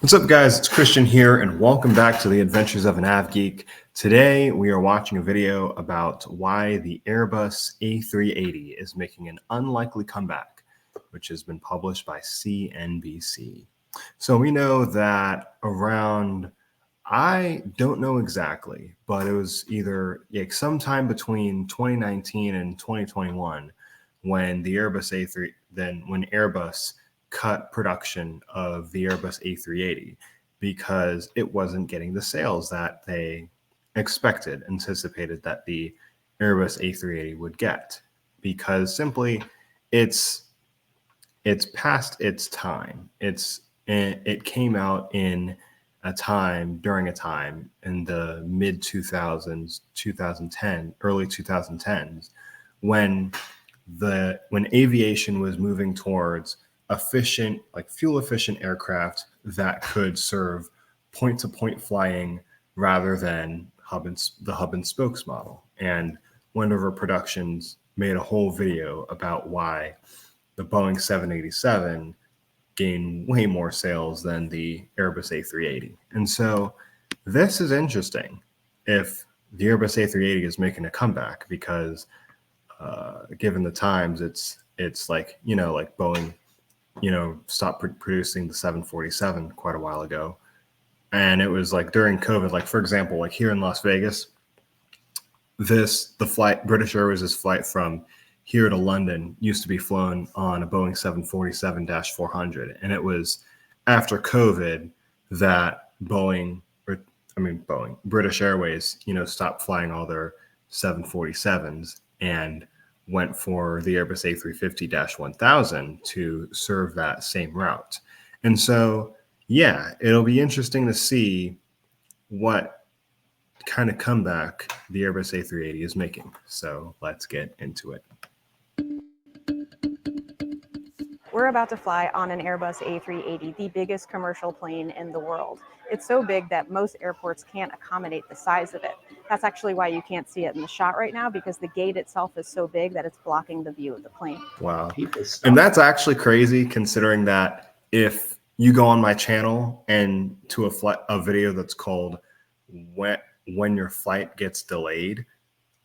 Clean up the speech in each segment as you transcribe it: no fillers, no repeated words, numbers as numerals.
What's up, guys? It's Christian here, and welcome back to the Adventures of an AvGeek. Today, we are watching a video about why the Airbus A380 is making an unlikely comeback, which has been published by CNBC. So we know that around, I don't know exactly, but it was either sometime between 2019 and 2021 when the Airbus when Airbus cut production of the Airbus A380 because it wasn't getting the sales that they anticipated that the Airbus A380 would get, because simply it's past its time. It came out during a time in the mid 2000s, 2010, early 2010s, when aviation was moving towards fuel efficient aircraft that could serve point to point flying rather than the hub and spokes model. And Wendover Productions made a whole video about why the Boeing 787 gained way more sales than the Airbus A380. And so this is interesting if the Airbus A380 is making a comeback, because given the times, it's like Boeing stopped producing the 747 quite a while ago. And it was like during COVID, like for example, like here in Las Vegas, British Airways' flight from here to London used to be flown on a Boeing 747-400. And it was after COVID that British Airways, stopped flying all their 747s and went for the Airbus A350-1000 to serve that same route. And so, yeah, it'll be interesting to see what kind of comeback the Airbus A380 is making. So let's get into it. We're about to fly on an Airbus A380, the biggest commercial plane in the world. It's so big that most airports can't accommodate the size of it. That's actually why you can't see it in the shot right now, because the gate itself is so big that it's blocking the view of the plane. Wow. And that's actually crazy, considering that if you go on my channel and to a video that's called when your flight gets delayed,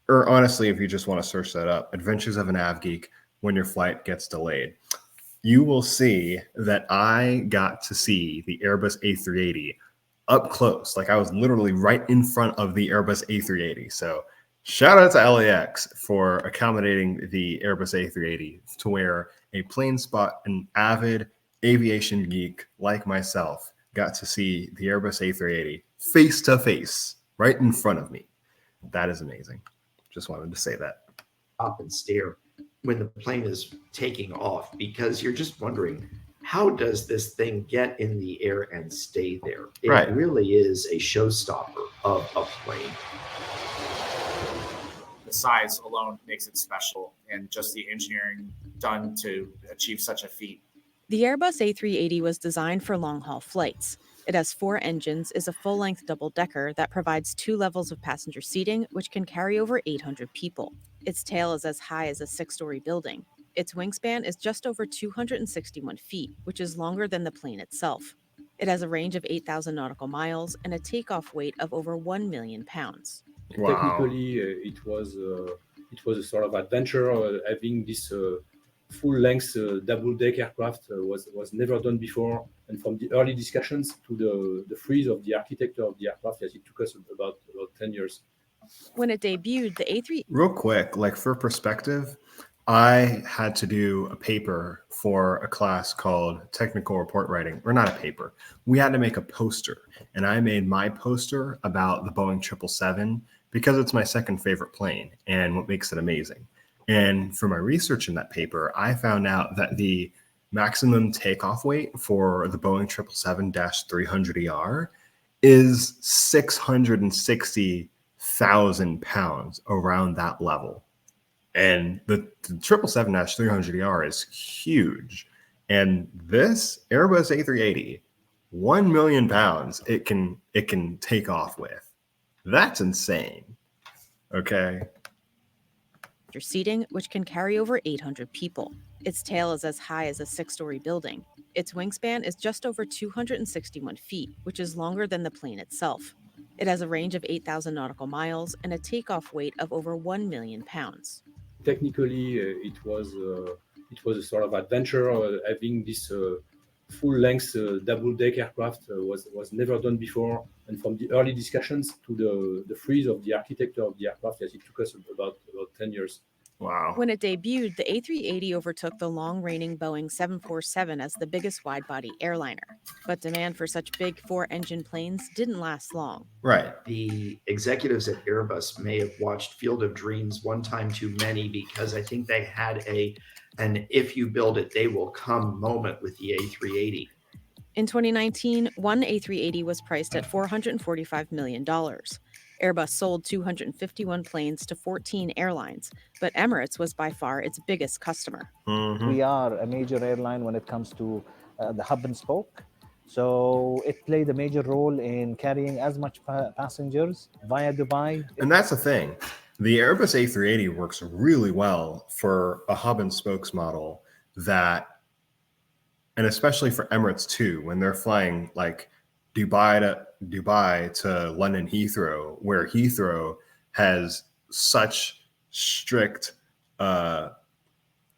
or honestly, if you just want to search that up, Adventures of an AvGeek, when your flight gets delayed, you will see that I got to see the Airbus A380 up close. Like I was literally right in front of the Airbus A380. So shout out to LAX for accommodating the Airbus A380 to where a an avid aviation geek like myself got to see the Airbus A380 face to face right in front of me. That is amazing. Just wanted to say that. Up and stare when the plane is taking off, because you're just wondering, how does this thing get in the air and stay there? It really is a showstopper of a plane. The size alone makes it special, and just the engineering done to achieve such a feat. The Airbus A380 was designed for long-haul flights. It has 4 engines, is a full-length double-decker that provides 2 levels of passenger seating, which can carry over 800 people. Its tail is as high as a 6-story building. Its wingspan is just over 261 feet, which is longer than the plane itself. It has a range of 8,000 nautical miles and a takeoff weight of over 1 million pounds. Wow. Technically, it was a sort of adventure. Having this full-length double-deck aircraft was never done before. And from the early discussions to the freeze of the architecture of the aircraft, yes, it took us about 10 years. When it debuted, the A3... Real quick, like for perspective, I had to do a paper for a class called technical report writing, or not a paper. We had to make a poster, and I made my poster about the Boeing 777 because it's my second favorite plane and what makes it amazing. And for my research in that paper, I found out that the maximum takeoff weight for the Boeing 777-300ER is 660,000 pounds, around that level. And the 777-300ER is huge. And this Airbus A380, 1 million pounds, it can take off with. That's insane. Okay. Seating, which can carry over 800 people. Its tail is as high as a 6-story building. Its wingspan is just over 261 feet, which is longer than the plane itself. It has a range of 8,000 nautical miles and a takeoff weight of over 1 million pounds. Technically, it was a sort of adventure. Having this full-length double-deck aircraft was never done before. And from the early discussions to the freeze of the architecture of the aircraft, yes, it took us about 10 years. Wow. When it debuted, the A380 overtook the long-reigning Boeing 747 as the biggest wide-body airliner. But demand for such big 4-engine planes didn't last long. Right. The executives at Airbus may have watched Field of Dreams one time too many, because I think they had an if you build it, they will come moment with the A380. In 2019, one A380 was priced at $445 million. Airbus sold 251 planes to 14 airlines, but Emirates was by far its biggest customer. Mhm. We are a major airline when it comes to the hub and spoke. So it played a major role in carrying as much passengers via Dubai. And that's the thing. The Airbus A380 works really well for a hub and spokes model and especially for Emirates too, when they're flying like Dubai to London Heathrow, where Heathrow has such strict,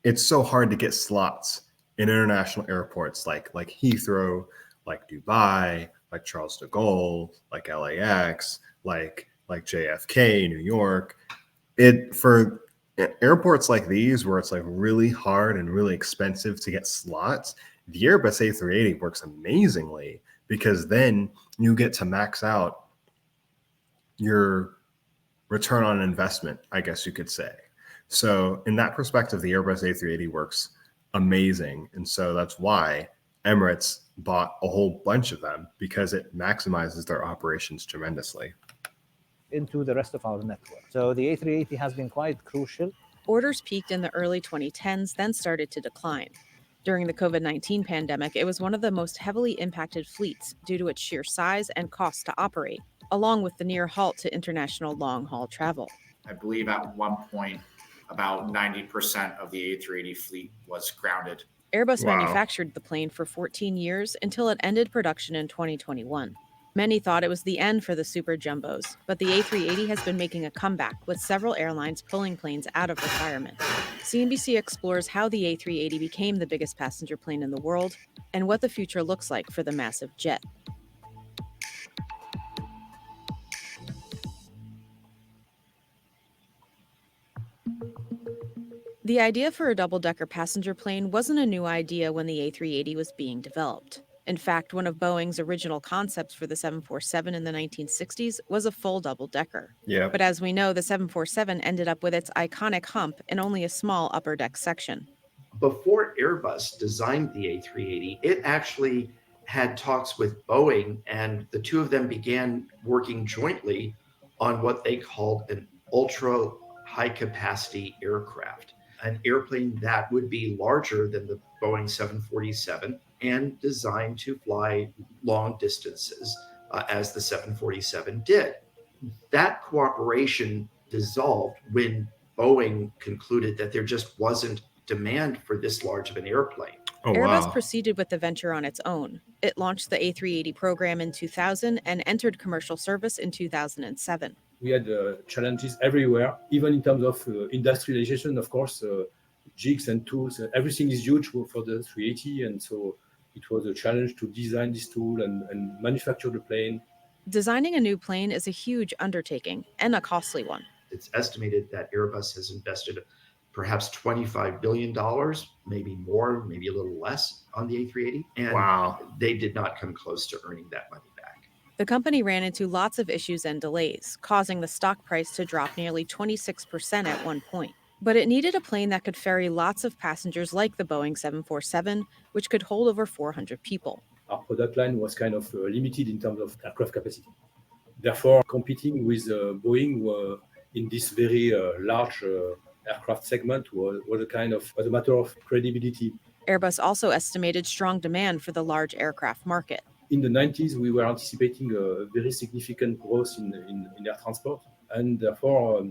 it's so hard to get slots in international airports like Heathrow, like Dubai, like Charles de Gaulle, like LAX, like JFK, New York. For airports like these where it's like really hard and really expensive to get slots, the Airbus A380 works amazingly, because then you get to max out your return on investment, I guess you could say. So in that perspective, the Airbus A380 works amazing. And so that's why Emirates bought a whole bunch of them, because it maximizes their operations tremendously Into the rest of our network. So the A380 has been quite crucial. Orders peaked in the early 2010s, then started to decline. During the COVID-19 pandemic, it was one of the most heavily impacted fleets due to its sheer size and cost to operate, along with the near halt to international long-haul travel. I believe at one point, about 90% of the A380 fleet was grounded. Airbus Wow. manufactured the plane for 14 years until it ended production in 2021. Many thought it was the end for the super jumbos, but the A380 has been making a comeback, with several airlines pulling planes out of retirement. CNBC explores how the A380 became the biggest passenger plane in the world and what the future looks like for the massive jet. The idea for a double-decker passenger plane wasn't a new idea when the A380 was being developed. In fact, one of Boeing's original concepts for the 747 in the 1960s was a full double-decker. Yeah. But as we know, the 747 ended up with its iconic hump and only a small upper deck section. Before Airbus designed the A380, it actually had talks with Boeing, and the two of them began working jointly on what they called an ultra high capacity aircraft, an airplane that would be larger than the Boeing 747 and designed to fly long distances as the 747 did. That cooperation dissolved when Boeing concluded that there just wasn't demand for this large of an airplane. Oh, Airbus wow. proceeded with the venture on its own. It launched the A380 program in 2000 and entered commercial service in 2007. We had challenges everywhere, even in terms of industrialization, of course, jigs and tools. Everything is huge for the 380, and so it was a challenge to design this tool and manufacture the plane. Designing a new plane is a huge undertaking and a costly one. It's estimated that Airbus has invested perhaps $25 billion, maybe more, maybe a little less on the A380. And Wow. they did not come close to earning that money back. The company ran into lots of issues and delays, causing the stock price to drop nearly 26% at one point. But it needed a plane that could ferry lots of passengers like the Boeing 747, which could hold over 400 people. Our product line was kind of limited in terms of aircraft capacity. Therefore, competing with Boeing in this very large aircraft segment was a matter of credibility. Airbus also estimated strong demand for the large aircraft market. In the 90s, we were anticipating a very significant growth in air transport, and therefore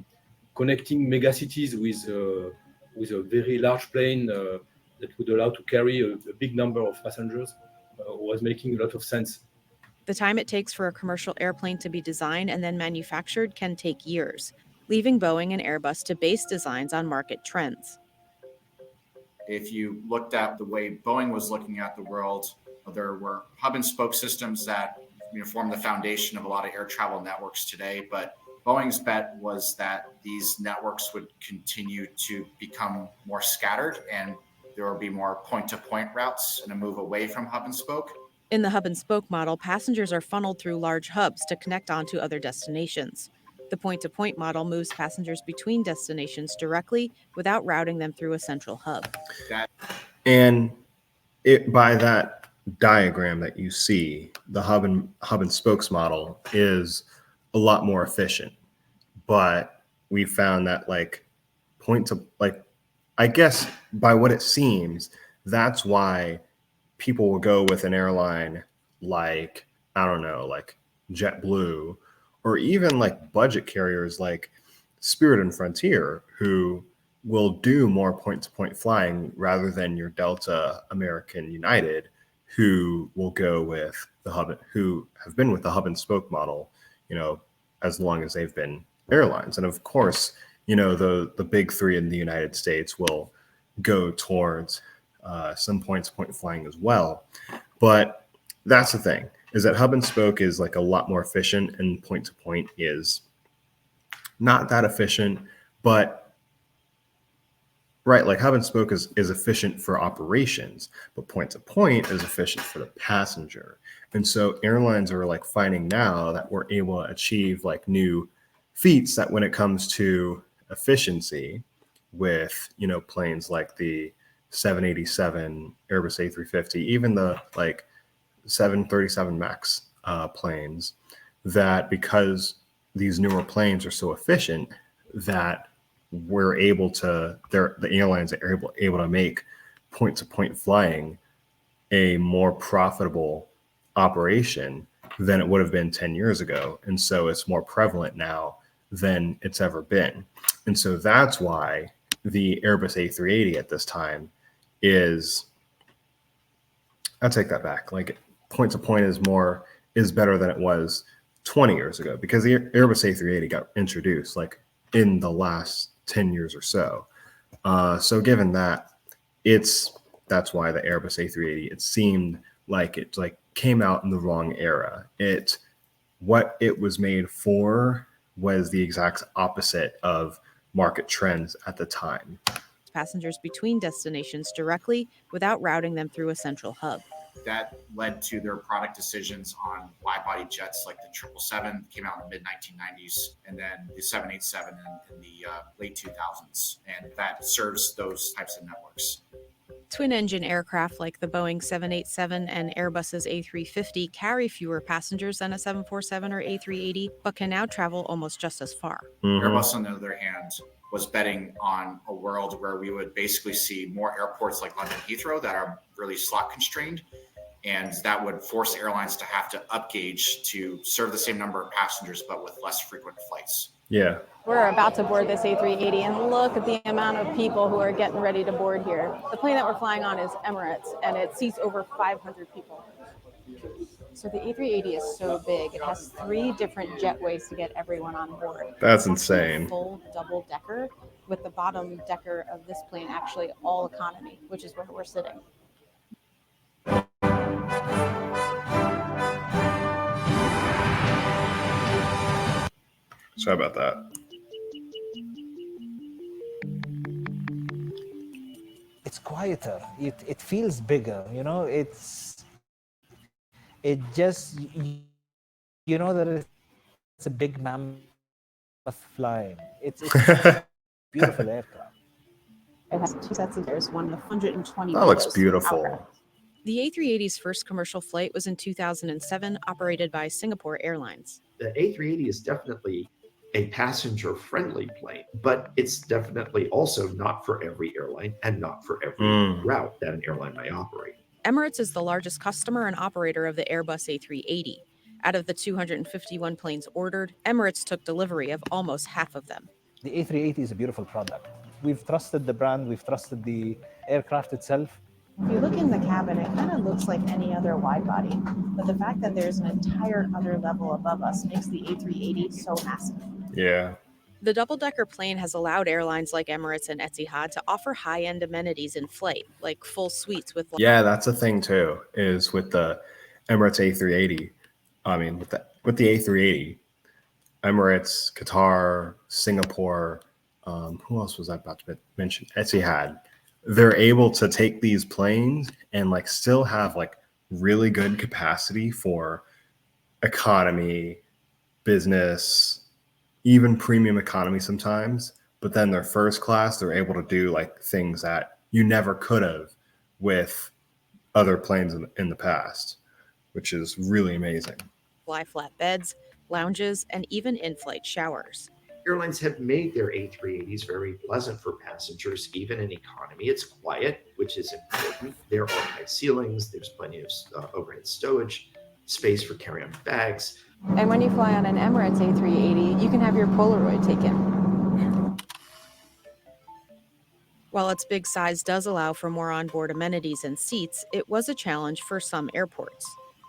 connecting megacities with a very large plane that would allow to carry a big number of passengers was making a lot of sense. The time it takes for a commercial airplane to be designed and then manufactured can take years, leaving Boeing and Airbus to base designs on market trends. If you looked at the way Boeing was looking at the world, there were hub and spoke systems that form the foundation of a lot of air travel networks today. But Boeing's bet was that these networks would continue to become more scattered and there will be more point-to-point routes and a move away from hub and spoke. In the hub and spoke model, passengers are funneled through large hubs to connect onto other destinations. The point-to-point model moves passengers between destinations directly without routing them through a central hub. And by that diagram that you see, the hub and spokes model is a lot more efficient. But we found that I guess by what it seems, that's why people will go with an airline like, I don't know, like JetBlue, or even like budget carriers like Spirit and Frontier, who will do more point-to-point flying rather than your Delta, American, United, who will go with who have been with the hub and spoke model, as long as they've been airlines. And of course, the big three in the United States will go towards some point-to-point flying as well. But that's the thing, is that hub and spoke is like a lot more efficient and point-to-point is not that efficient, but right, like hub and spoke is efficient for operations, but point-to-point is efficient for the passenger. And so airlines are like finding now that we're able to achieve like new feats that when it comes to efficiency with, planes like the 787, Airbus A350, even the like 737 MAX planes, that because these newer planes are so efficient that we're able to, the airlines are able to make point-to-point flying a more profitable operation than it would have been 10 years ago. And so it's more prevalent now than it's ever been. And so that's why the Airbus A380 at this time is, I'll take that back. Like point-to-point is better than it was 20 years ago, because the Airbus A380 got introduced like in the last 10 years or so. So given that, that's why the Airbus A380, it seemed like it like came out in the wrong era. What it was made for was the exact opposite of market trends at the time. Passengers between destinations directly without routing them through a central hub. That led to their product decisions on wide-body jets like the 777 came out in the mid-1990s, and then the 787 in the late 2000s, and that serves those types of networks. Twin-engine aircraft like the Boeing 787 and Airbus's A350 carry fewer passengers than a 747 or A380, but can now travel almost just as far. Mm-hmm. Airbus, on the other hand, was betting on a world where we would basically see more airports like London Heathrow that are really slot constrained, and that would force airlines to have to upgauge to serve the same number of passengers but with less frequent flights. Yeah. We're about to board this A380, and look at the amount of people who are getting ready to board here. The plane that we're flying on is Emirates, and it seats over 500 people. So the A380 is so big. It has 3 different jetways to get everyone on board. That's It's actually insane. a full double decker, with the bottom decker of this plane actually all economy, which is where we're sitting. Sorry about that. It's quieter. It feels bigger. It just, that it's a big mammoth flying. It's a beautiful aircraft. It has 2 sets of doors, one with 120 That looks windows. beautiful. The A380's first commercial flight was in 2007, operated by Singapore Airlines. The A380 is definitely a passenger-friendly plane, but it's definitely also not for every airline and not for every route that an airline may operate. Emirates is the largest customer and operator of the Airbus A380. Out of the 251 planes ordered, Emirates took delivery of almost half of them. The A380 is a beautiful product. We've trusted the brand, we've trusted the aircraft itself. If you look in the cabin, it kind of looks like any other wide body, but the fact that there's an entire other level above us makes the A380 so massive. Yeah. The double-decker plane has allowed airlines like Emirates and Etihad to offer high-end amenities in flight, like full suites with... Yeah, that's a thing too, is with the Emirates A380. I mean, with the A380, Emirates, Qatar, Singapore, who else was I about to mention? Etihad. They're able to take these planes and like still have like really good capacity for economy, business, even premium economy sometimes. But then their first class, they're able to do like things that you never could have with other planes in the past, which is really amazing. Fly flat beds, lounges, and even in-flight showers. Airlines have made their A380s very pleasant for passengers, even in economy. It's quiet, which is important. There are high ceilings, there's plenty of overhead stowage, space for carry-on bags. And when you fly on an Emirates A380, you can have your Polaroid taken. While its big size does allow for more onboard amenities and seats, it was a challenge for some airports.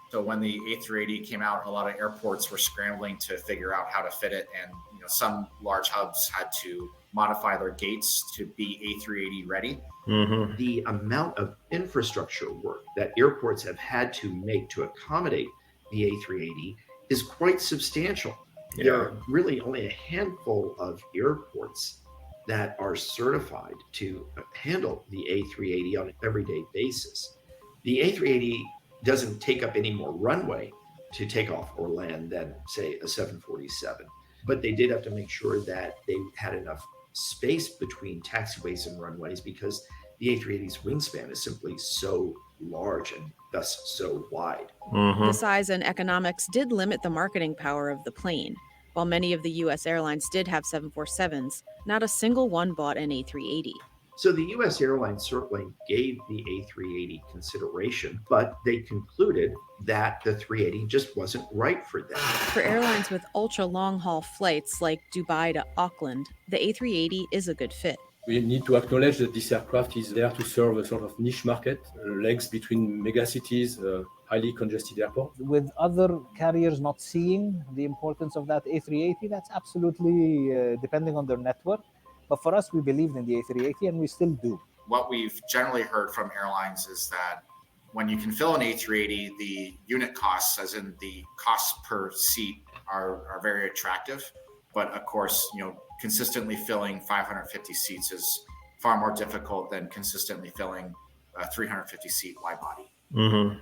So when the A380 came out, a lot of airports were scrambling to figure out how to fit it. And some large hubs had to modify their gates to be A380 ready. Mm-hmm. The amount of infrastructure work that airports have had to make to accommodate the A380 is quite substantial. Yeah. There are really only a handful of airports that are certified to handle the A380 on an everyday basis. The A380 doesn't take up any more runway to take off or land than, say, a 747. But they did have to make sure that they had enough space between taxiways and runways because the A380's wingspan is simply so large and thus so wide. Mm-hmm. The size and economics did limit the marketing power of the plane. While many of the U.S. airlines did have 747s, not a single one bought an A380. So the U.S. airlines certainly gave the A380 consideration, but they concluded that the 380 just wasn't right for them. For airlines with ultra long-haul flights like Dubai to Auckland, the A380 is a good fit. We need to acknowledge that this aircraft is there to serve a sort of niche market, legs between megacities, highly congested airport. With other carriers not seeing the importance of that A380, that's absolutely depending on their network. But for us, we believed in the A380 and we still do. What we've generally heard from airlines is that when you can fill an A380, the unit costs, as in the costs per seat, are very attractive. But of course, consistently filling 550 seats is far more difficult than consistently filling a 350 seat wide body. Mm-hmm.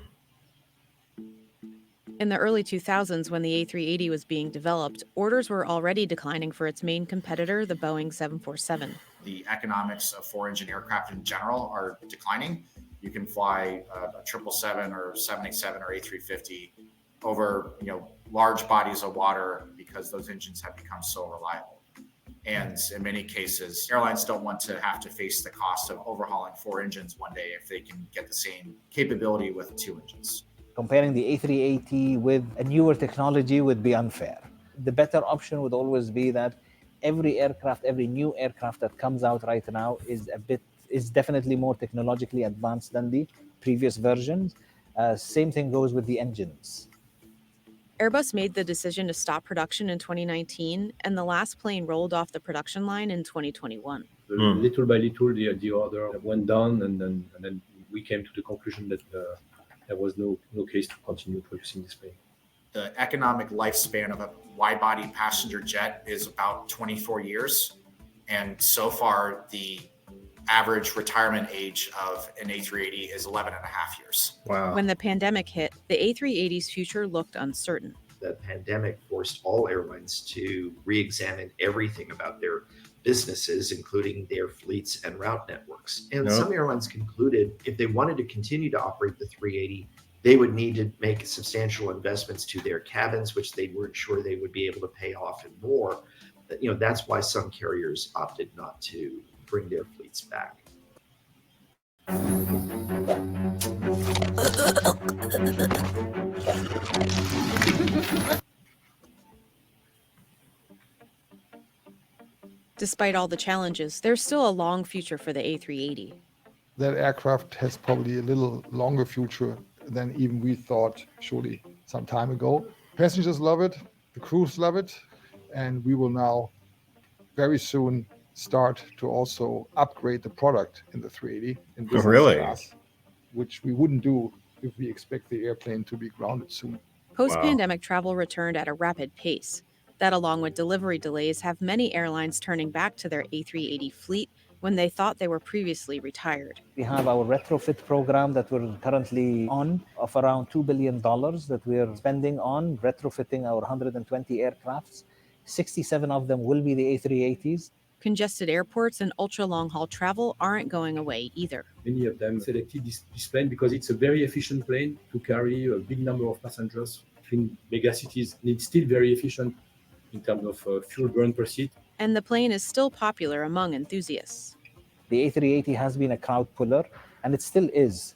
In the early 2000s, when the A380 was being developed, orders were already declining for its main competitor, the Boeing 747. The economics of four-engine aircraft in general are declining. You can fly a 777 or 787 or A350 over large bodies of water because those engines have become so reliable. And in many cases, airlines don't want to have to face the cost of overhauling four engines one day if they can get the same capability with two engines. Comparing the A380 with a newer technology would be unfair. The better option would always be that every new aircraft that comes out right now is definitely more technologically advanced than the previous versions. Same thing goes with the engines. Airbus made the decision to stop production in 2019, and the last plane rolled off the production line in 2021. Little by little, the order went down, and then we came to the conclusion that there was no case to continue producing this plane. The economic lifespan of a wide-body passenger jet is about 24 years. And so far, the average retirement age of an A380 is 11 and a half years. Wow. When the pandemic hit, the A380's future looked uncertain. The pandemic forced all airlines to re-examine everything about their businesses, including their fleets and route networks. And some airlines concluded if they wanted to continue to operate the 380, they would need to make substantial investments to their cabins, which they weren't sure they would be able to pay off and more. That's why some carriers opted not to bring their fleets back. Despite all the challenges, there's still a long future for the A380. That aircraft has probably a little longer future than even we thought, surely, some time ago. Passengers love it, the crews love it, and we will now very soon start to also upgrade the product in the 380 in business Really? class, which we wouldn't do if we expect the airplane to be grounded soon. Post-pandemic travel returned at a rapid pace. That, along with delivery delays, have many airlines turning back to their A380 fleet when they thought they were previously retired. We have our retrofit program that we're currently on of around $2 billion that we're spending on retrofitting our 120 aircrafts. 67 of them will be the A380s. Congested airports and ultra-long-haul travel aren't going away either. Many of them selected this plane because it's a very efficient plane to carry a big number of passengers between megacities. It's still very efficient in terms of fuel burn per seat. And the plane is still popular among enthusiasts. The A380 has been a crowd puller, and it still is.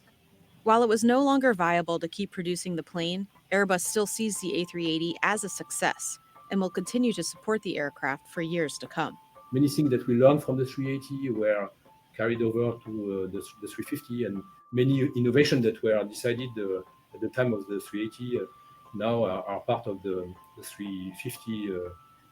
While it was no longer viable to keep producing the plane, Airbus still sees the A380 as a success and will continue to support the aircraft for years to come. Many things that we learned from the 380 were carried over to the 350, and many innovations that were decided at the time of the 380 now are part of the 350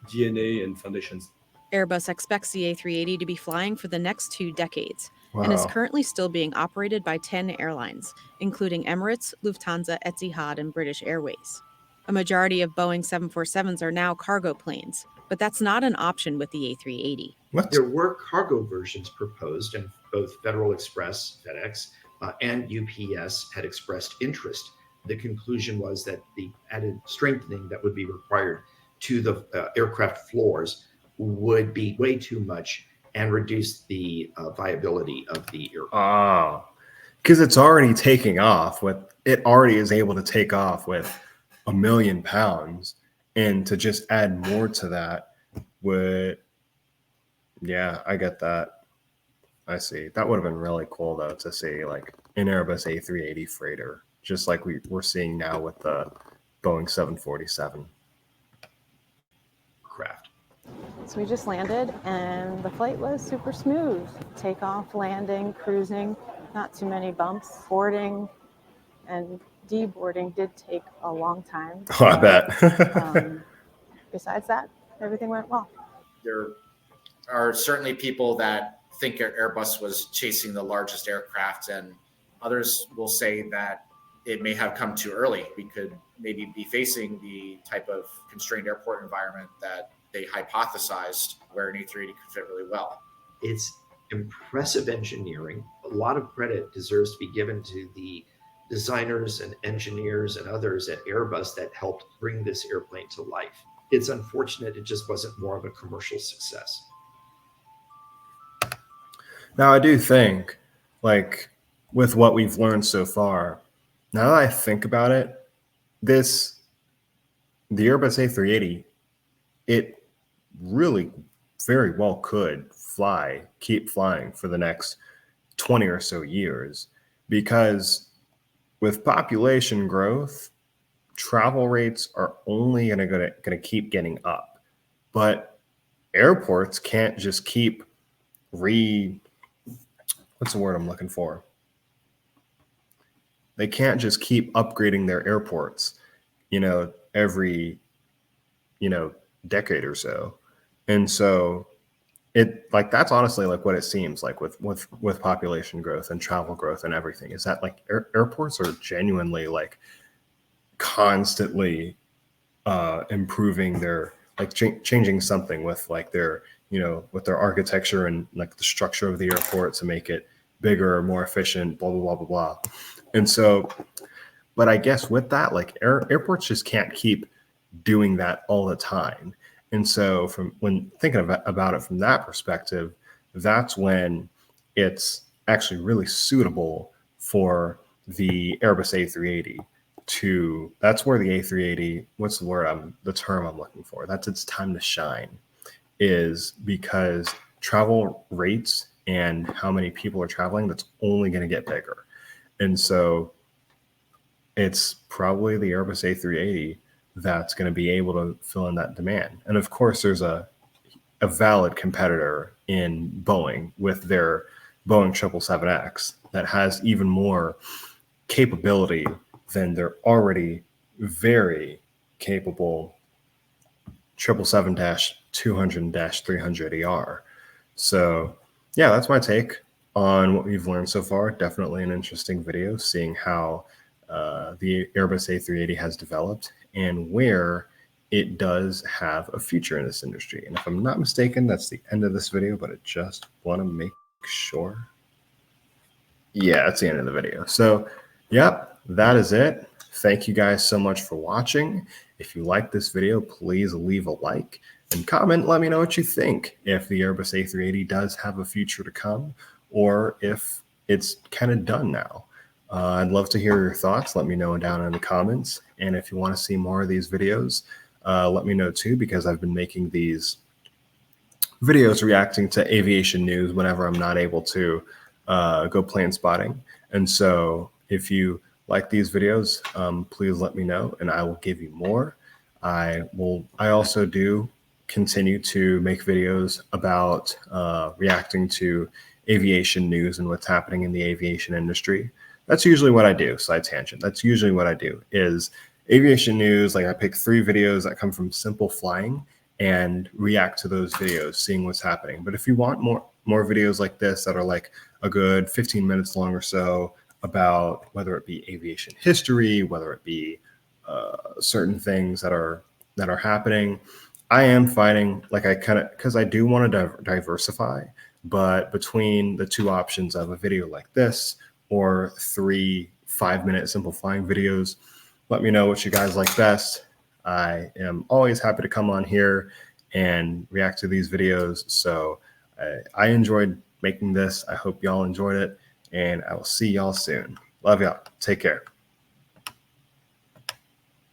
DNA and foundations. Airbus expects the A380 to be flying for the next 2 decades and is currently still being operated by 10 airlines, including Emirates, Lufthansa, Etihad, and British Airways. A majority of Boeing 747s are now cargo planes, but that's not an option with the A380. What? There were cargo versions proposed, and both Federal Express, FedEx, and UPS had expressed interest. The conclusion was that the added strengthening that would be required to the aircraft floors would be way too much and reduce the viability of the aircraft. Because it's already taking off it already is able to take off with 1 million pounds, and to just add more to that would, yeah, I get that. I see. That would have been really cool though to see like an Airbus A380 freighter, just like we're seeing now with the Boeing 747 Craft. So we just landed and the flight was super smooth. Takeoff, landing, cruising, not too many bumps. Boarding and deboarding did take a long time. Oh, I bet. Besides that, everything went well. There are certainly people that think Airbus was chasing the largest aircraft, and others will say that it may have come too early. We could maybe be facing the type of constrained airport environment that they hypothesized where an A380 could fit really well. It's impressive engineering. A lot of credit deserves to be given to the designers and engineers and others at Airbus that helped bring this airplane to life. It's unfortunate it just wasn't more of a commercial success. Now, I do think, like, with what we've learned so far, now that I think about it, the Airbus A380, it really very well could keep flying for the next 20 or so years, because with population growth, travel rates are only going to keep getting up. But airports can't just keep what's the word I'm looking for? They can't just keep upgrading their airports, every, decade or so. And so that's honestly like what it seems like with population growth and travel growth and everything, is that like airports are genuinely like constantly improving their, like changing something with like their, with their architecture and like the structure of the airport to make it bigger, more efficient, blah, blah, blah, blah, blah. And so, but I guess with that, like airports just can't keep doing that all the time. And so when thinking about it from that perspective, that's when it's actually really suitable for the Airbus A380 that's where the A380, what's the word, the term I'm looking for, that's its time to shine, is because travel rates and how many people are traveling, that's only going to get bigger. And so it's probably the Airbus A380 that's going to be able to fill in that demand. And of course, there's a a valid competitor in Boeing with their Boeing 777X that has even more capability than their already very capable 777-200-300ER. So yeah, that's my take on what we've learned so far. Definitely an interesting video, seeing how the Airbus A380 has developed and where it does have a future in this industry. And if I'm not mistaken, that's the end of this video, but I just want to make sure. Yeah, that's the end of the video. So yep, that is it. Thank you guys so much for watching. If you like this video, please leave a like and comment. Let me know what you think, if the Airbus A380 does have a future to come, or if it's kind of done now. I'd love to hear your thoughts. Let me know down in the comments. And if you want to see more of these videos, let me know too, because I've been making these videos reacting to aviation news whenever I'm not able to go plane spotting. And so if you like these videos, please let me know and I will give you more. I also do continue to make videos about reacting to aviation news and what's happening in the aviation industry. That's usually what I do. Side tangent. That's usually what I do is aviation news. Like I pick 3 videos that come from Simple Flying and react to those videos, seeing what's happening. But if you want more videos like this that are like a good 15 minutes long or so about whether it be aviation history, whether it be certain things that are happening, I am fighting, like I kind of, because I do want to diversify, but between the 2 options of a video like this or 3 5-minute Simple Flying videos, let me know what you guys like best. I am always happy to come on here and react to these videos. So I enjoyed making this. I hope y'all enjoyed it, and I will see y'all soon. Love y'all. Take care.